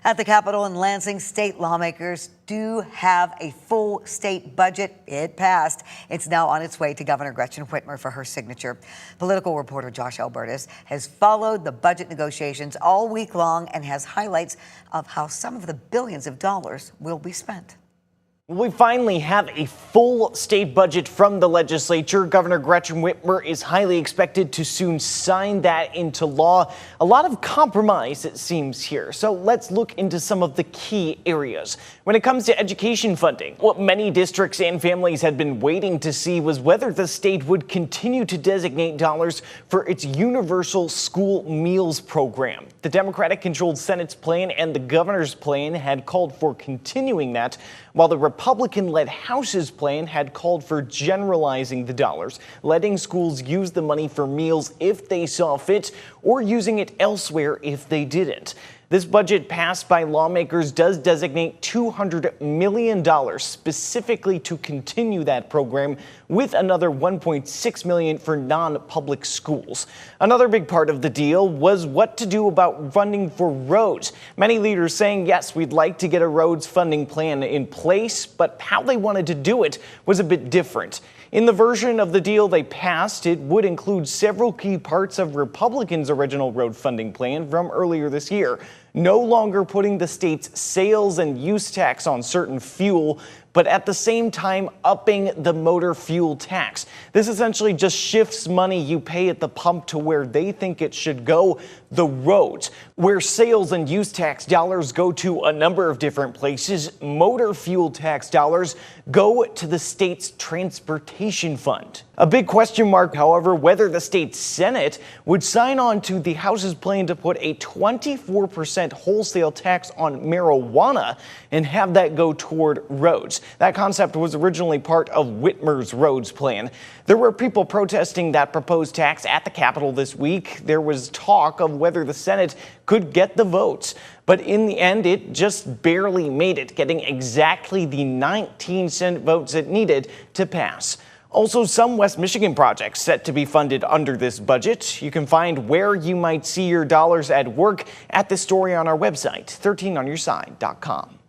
At the Capitol in Lansing, state lawmakers do have a full state budget. It passed. It's now on its way to Governor Gretchen Whitmer for her signature. Political reporter Josh Albertus has followed the budget negotiations all week long and has highlights of how some of the billions of dollars will be spent. We finally have a full state budget from the legislature. Governor Gretchen Whitmer is highly expected to soon sign that into law. A lot of compromise, it seems, here. So let's look into some of the key areas. When it comes to education funding, what many districts and families had been waiting to see was whether the state would continue to designate dollars for its universal school meals program. The Democratic-controlled Senate's plan and the governor's plan had called for continuing that, while the Republican-led House's plan had called for generalizing the dollars, letting schools use the money for meals if they saw fit or using it elsewhere if they didn't. This budget passed by lawmakers does designate $200 million specifically to continue that program, with another $1.6 million for non-public schools. Another big part of the deal was what to do about funding for roads. Many leaders saying, yes, we'd like to get a roads funding plan in place, but how they wanted to do it was a bit different. In the version of the deal they passed, it would include several key parts of Republicans' original road funding plan from earlier this year. No longer putting the state's sales and use tax on certain fuel, but at the same time upping the motor fuel tax. This essentially just shifts money you pay at the pump to where they think it should go, the roads. Where sales and use tax dollars go to a number of different places, motor fuel tax dollars go to the state's transportation fund. A big question mark, however, whether the state Senate would sign on to the House's plan to put a 24% wholesale tax on marijuana and have that go toward roads. That concept was originally part of Whitmer's roads plan. There were people protesting that proposed tax at the Capitol this week. There was talk of whether the Senate could get the votes, but in the end, it just barely made it, getting exactly the 19 Senate votes it needed to pass. Also, some West Michigan projects set to be funded under this budget. You can find where you might see your dollars at work at this story on our website, 13onyourside.com.